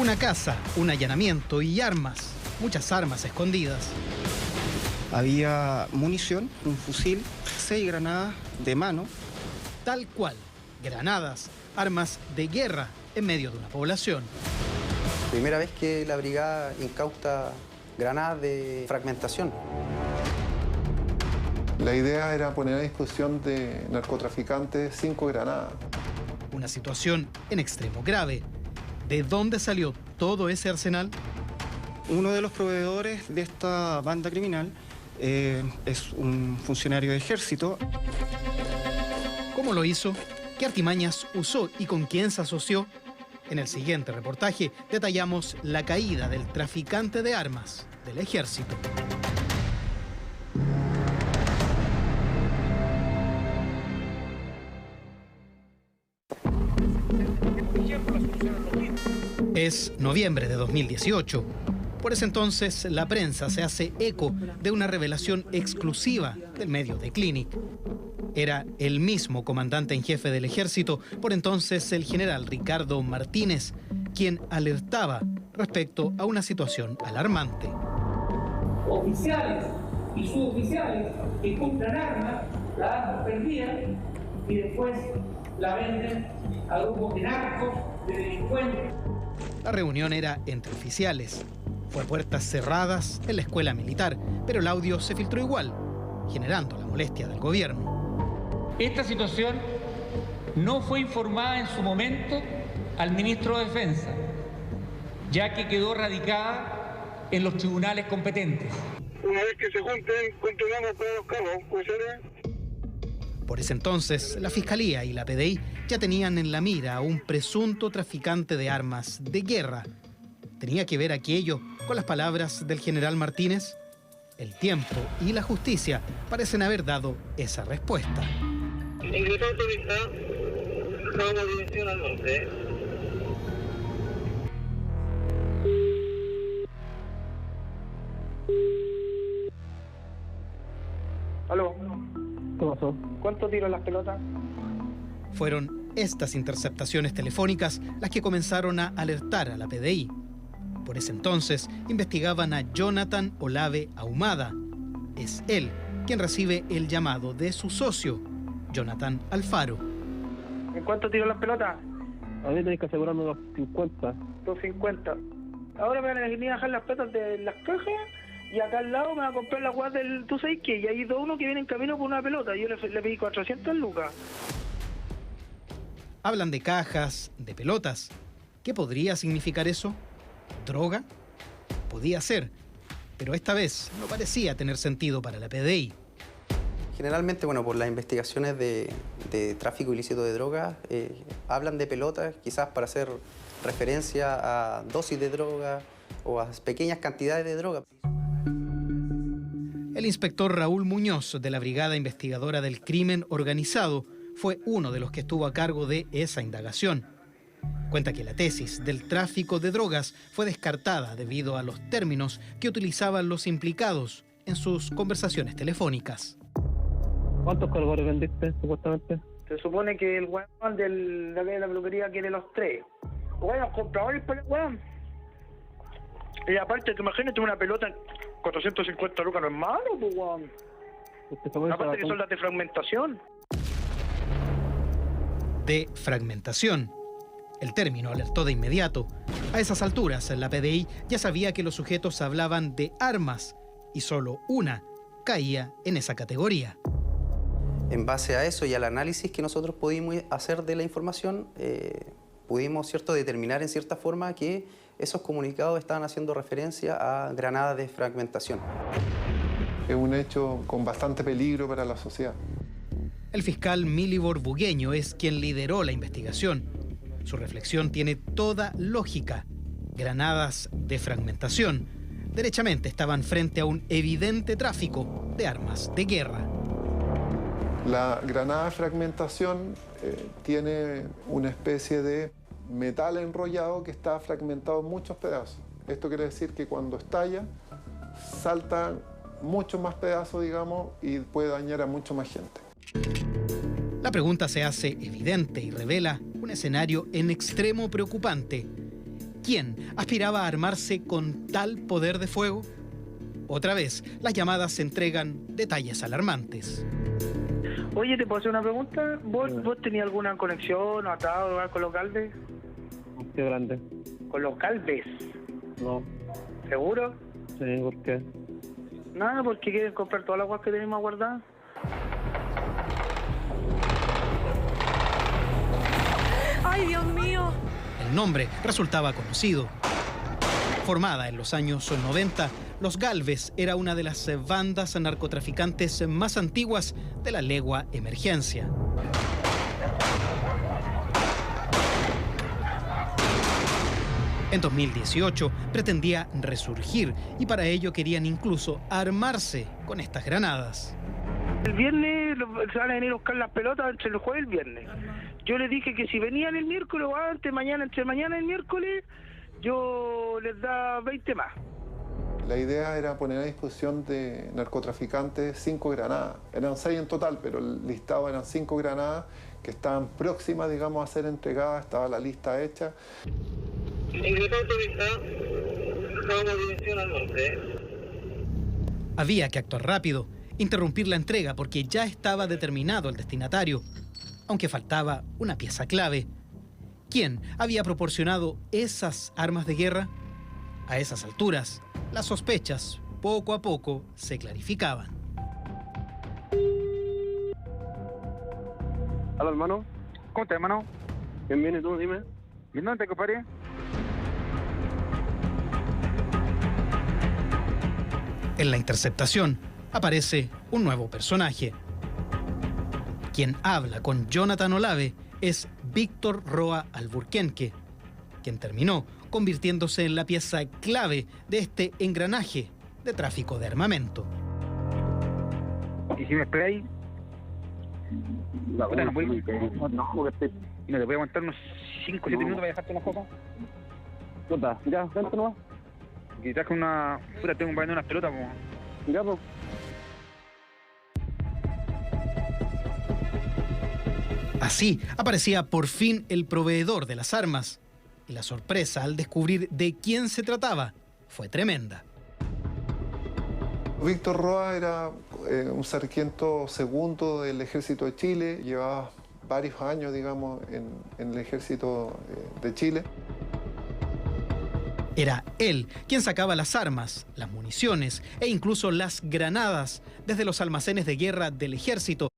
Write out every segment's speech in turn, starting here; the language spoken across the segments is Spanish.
Una casa, un allanamiento y armas, muchas armas escondidas. Había munición, un fusil, 6 granadas de mano. Tal cual, granadas, armas de guerra en medio de una población. Primera vez que la brigada incauta granadas de fragmentación. La idea era poner a disposición de narcotraficantes 5 granadas. Una situación en extremo grave. ¿De dónde salió todo ese arsenal? Uno de los proveedores de esta banda criminal es un funcionario de ejército. ¿Cómo lo hizo? ¿Qué artimañas usó y con quién se asoció? En el siguiente reportaje detallamos la caída del traficante de armas del ejército. Es noviembre de 2018. Por ese entonces, la prensa se hace eco de una revelación exclusiva del medio The Clinic. Era el mismo comandante en jefe del ejército, por entonces el general Ricardo Martínez, quien alertaba respecto a una situación alarmante. Oficiales y suboficiales que compran armas, las armas perdidas y después la venden a grupos de narcos, de delincuentes. La reunión era entre oficiales. Fue a puertas cerradas en la escuela militar, pero el audio se filtró igual, generando la molestia del gobierno. Esta situación no fue informada en su momento al ministro de Defensa, ya que quedó radicada en los tribunales competentes. Una vez que se junten, continuamos con los cabos, pues, Por ese entonces, la Fiscalía y la PDI ya tenían en la mira a un presunto traficante de armas de guerra. ¿Tenía que ver aquello con las palabras del general Martínez? El tiempo y la justicia parecen haber dado esa respuesta. Ingresó autorizado, vamos a dirección al norte. Aló. ¿Qué pasó? ¿Cuánto tiro en las pelotas? Fueron estas interceptaciones telefónicas las que comenzaron a alertar a la PDI. Por ese entonces investigaban a Jonathan Olave Ahumada. Es él quien recibe el llamado de su socio, Jonathan Alfaro. ¿En cuánto tiro las pelotas? A mí tenés que asegurarme unos 50. 250. Ahora me van a venir a dejar las pelotas de las cajas y acá al lado me van a comprar la guarda del... ¿Tú sabes qué? Y hay uno que viene en camino por una pelota. Yo le pedí 400 lucas. Hablan de cajas, de pelotas. ¿Qué podría significar eso? ¿Droga? Podía ser, pero esta vez no parecía tener sentido para la PDI. Generalmente, por las investigaciones de tráfico ilícito de drogas, hablan de pelotas, quizás para hacer referencia a dosis de droga o a pequeñas cantidades de droga. El inspector Raúl Muñoz, de la Brigada Investigadora del Crimen Organizado, fue uno de los que estuvo a cargo de esa indagación. Cuenta que la tesis del tráfico de drogas fue descartada debido a los términos que utilizaban los implicados en sus conversaciones telefónicas. ¿Cuántos cargadores vendiste, supuestamente? Se supone que el weón de la peluquería quiere los 3. Bueno, compradores para el weón. Y aparte, imagínate una pelota en 450 lucas, no es malo, pues weón. Aparte que son las de fragmentación. De fragmentación. El término alertó de inmediato. A esas alturas, la PDI ya sabía que los sujetos hablaban de armas y solo una caía en esa categoría. En base a eso y al análisis que nosotros pudimos hacer de la información, pudimos determinar en cierta forma que esos comunicados estaban haciendo referencia a granadas de fragmentación. Es un hecho con bastante peligro para la sociedad. El fiscal Milibor Bugueño es quien lideró la investigación. Su reflexión tiene toda lógica. Granadas de fragmentación. Derechamente estaban frente a un evidente tráfico de armas de guerra. La granada de fragmentación tiene una especie de metal enrollado que está fragmentado en muchos pedazos. Esto quiere decir que cuando estalla, saltan muchos más pedazos, digamos, y puede dañar a mucha más gente. La pregunta se hace evidente y revela un escenario en extremo preocupante. ¿Quién aspiraba a armarse con tal poder de fuego? Otra vez, las llamadas entregan detalles alarmantes. Oye, ¿te puedo hacer una pregunta? ¿Vos tenías alguna conexión o atado con los Galvez? Qué grande. ¿Con los Galvez? No. ¿Seguro? Sí, ¿por qué? Nada, porque quieren comprar todas las aguas que tenemos guardadas. ¡Ay, Dios mío! El nombre resultaba conocido. Formada en los años 90, los Galvez era una de las bandas narcotraficantes más antiguas de la legua Emergencia. En 2018 pretendía resurgir y para ello querían incluso armarse con estas granadas. El viernes se van a venir a buscar las pelotas entre el jueves y el viernes. Yo les dije que si venían el miércoles o entre mañana y el miércoles, yo les da 20 más. La idea era poner a disposición de narcotraficantes 5 granadas. Eran 6 en total, pero el listado eran 5 granadas que estaban próximas, digamos, a ser entregadas. Estaba la lista hecha. Había que actuar rápido, interrumpir la entrega porque ya estaba determinado el destinatario, aunque faltaba una pieza clave. ¿Quién había proporcionado esas armas de guerra? A esas alturas, las sospechas poco a poco se clarificaban. Hola, hermano. ¿Cómo estás, hermano? ¿Quién viene tú? Dime. ¿Y dónde te compadre? En la interceptación aparece un nuevo personaje. Quien habla con Jonathan Olave es Víctor Roa Alburquenque, quien terminó convirtiéndose en la pieza clave de este engranaje de tráfico de armamento. ¿Y si me esperas ahí? No te voy a aguantar unos 5 o 7 minutos para dejarte unas cosas. Puta, ya, vente nomás. Quizás con una... Puta, tengo que vender unas pelotas, como... Ya, pues. Así aparecía por fin el proveedor de las armas. Y la sorpresa al descubrir de quién se trataba fue tremenda. Víctor Roa era un sargento segundo del Ejército de Chile. Llevaba varios años, digamos, en el Ejército de Chile. Era él quien sacaba las armas, las municiones e incluso las granadas desde los almacenes de guerra del ejército.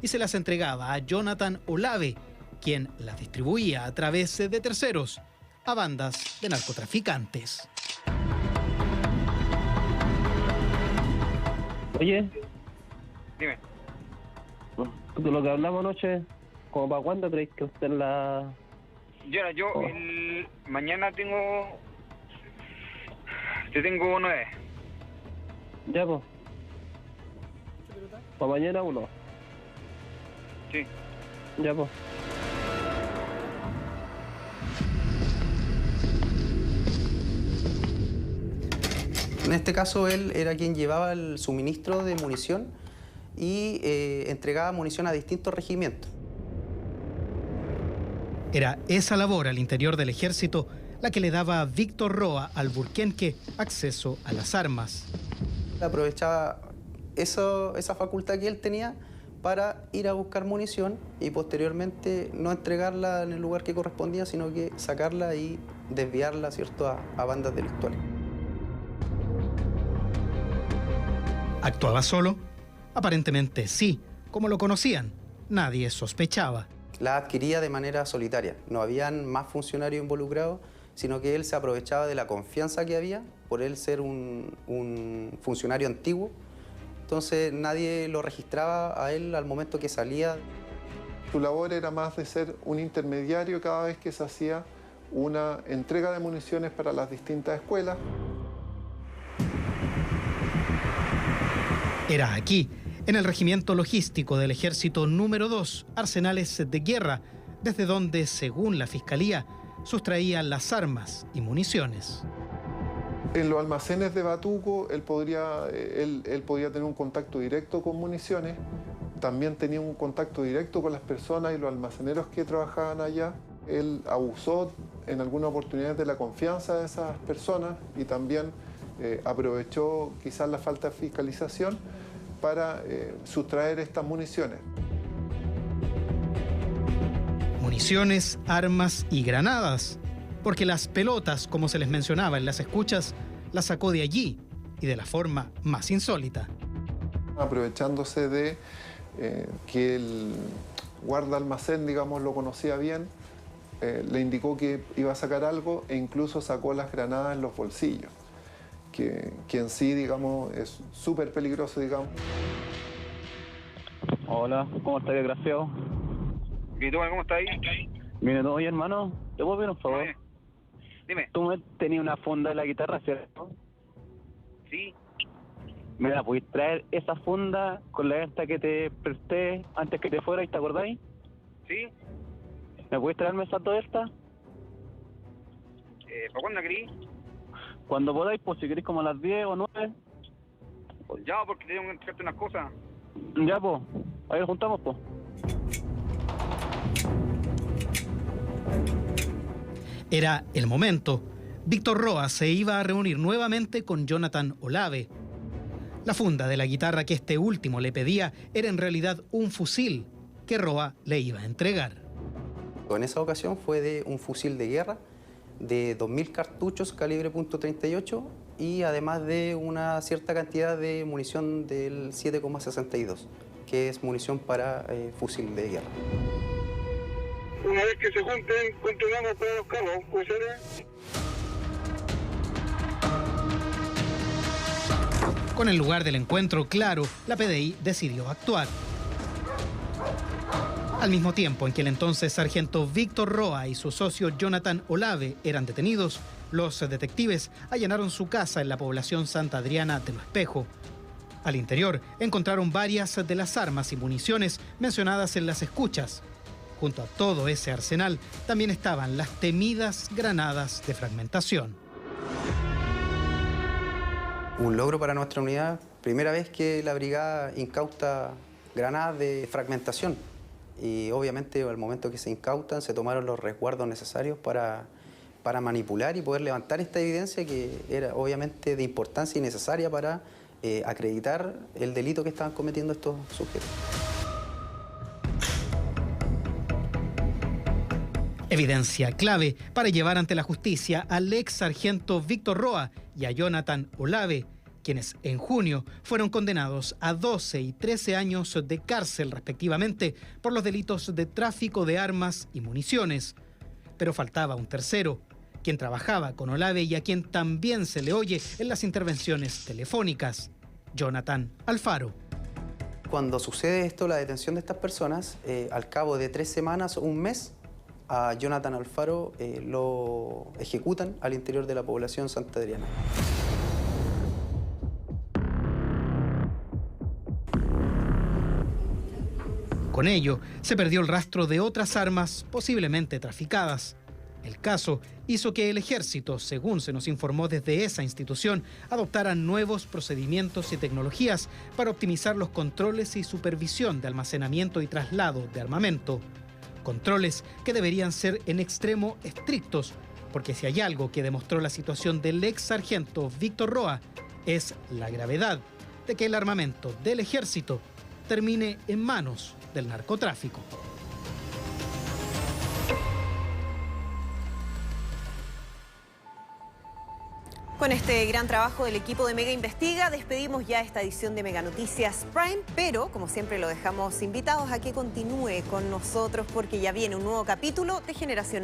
Y se las entregaba a Jonathan Olave, quien las distribuía a través de terceros a bandas de narcotraficantes. Oye, Dime. de lo que hablamos anoche, ¿como para cuándo creéis que usted la...? Yo mañana tengo 9. Ya, pues. Para mañana 1. Sí. Ya, pues. En este caso, él era quien llevaba el suministro de munición y entregaba munición a distintos regimientos. Era esa labor al interior del ejército la que le daba a Víctor Roa Alburquenque acceso a las armas. Aprovechaba esa facultad que él tenía para ir a buscar munición y posteriormente no entregarla en el lugar que correspondía, sino que sacarla y desviarla, ¿cierto?, a bandas delictuales. ¿Actuaba solo? Aparentemente sí. Como lo conocían, nadie sospechaba. La adquiría de manera solitaria. No habían más funcionarios involucrados, sino que él se aprovechaba de la confianza que había por él ser un funcionario antiguo. Entonces nadie lo registraba a él al momento que salía. Su labor era más de ser un intermediario cada vez que se hacía una entrega de municiones para las distintas escuelas. Era aquí, en el regimiento logístico del Ejército número 2, Arsenales de Guerra, desde donde, según la Fiscalía, sustraían las armas y municiones. En los almacenes de Batuco, él podía tener un contacto directo con municiones, también tenía un contacto directo con las personas y los almaceneros que trabajaban allá. Él abusó en algunas oportunidades de la confianza de esas personas y también aprovechó quizás la falta de fiscalización para sustraer estas municiones. Municiones, armas y granadas, porque las pelotas, como se les mencionaba en las escuchas, las sacó de allí y de la forma más insólita. Aprovechándose de que el guarda almacén, digamos, lo conocía bien, le indicó que iba a sacar algo e incluso sacó las granadas en los bolsillos, que en sí, digamos, es súper peligroso, digamos. Hola, ¿cómo estás, desgraciado? ¿Y tú, cómo estás ahí? Mire, todo bien, hermano. ¿Te puedo pedir un favor? Dime. Tú me tenías una funda de la guitarra, ¿cierto? Sí. ¿Me la pudiste traer esa funda con la esta que te presté antes que te fueras, te acordáis? Sí. ¿Me pudiste traerme esas dos estas? ¿Para cuándo querís? Cuando podáis, pues si queréis como a las 10 o 9. Ya, porque tengo que entregarte unas cosas. Ya, pues. Ahí nos juntamos, pues. Era el momento. Víctor Roa se iba a reunir nuevamente con Jonathan Olave. La funda de la guitarra que este último le pedía era en realidad un fusil que Roa le iba a entregar. En esa ocasión fue de un fusil de guerra de 2.000 cartuchos calibre .38 y además de una cierta cantidad de munición del 7,62, que es munición para fusil de guerra. Una vez que se junten, continuamos para los cabos, ¿puede ser? Con el lugar del encuentro claro, la PDI decidió actuar. Al mismo tiempo en que el entonces sargento Víctor Roa y su socio Jonathan Olave eran detenidos, los detectives allanaron su casa en la población Santa Adriana de Lo Espejo. Al interior encontraron varias de las armas y municiones mencionadas en las escuchas. Junto a todo ese arsenal también estaban las temidas granadas de fragmentación. Un logro para nuestra unidad, primera vez que la brigada incauta granadas de fragmentación. Y obviamente al momento que se incautan se tomaron los resguardos necesarios para manipular y poder levantar esta evidencia que era obviamente de importancia y necesaria para acreditar el delito que estaban cometiendo estos sujetos. Evidencia clave para llevar ante la justicia al ex sargento Víctor Roa y a Jonathan Olave, quienes en junio fueron condenados a 12 y 13 años de cárcel respectivamente por los delitos de tráfico de armas y municiones. Pero faltaba un tercero, quien trabajaba con Olave y a quien también se le oye en las intervenciones telefónicas, Jonathan Alfaro. Cuando sucede esto, la detención de estas personas, al cabo de 3 semanas o un mes, a Jonathan Alfaro lo ejecutan al interior de la población Santa Adriana. Con ello, se perdió el rastro de otras armas posiblemente traficadas. El caso hizo que el ejército, según se nos informó desde esa institución, adoptara nuevos procedimientos y tecnologías para optimizar los controles y supervisión de almacenamiento y traslado de armamento. Controles que deberían ser en extremo estrictos, porque si hay algo que demostró la situación del ex sargento Víctor Roa, es la gravedad de que el armamento del ejército termine en manos del narcotráfico. Con este gran trabajo del equipo de Mega Investiga, despedimos ya esta edición de Mega Noticias Prime, pero como siempre lo dejamos invitados a que continúe con nosotros porque ya viene un nuevo capítulo de Generación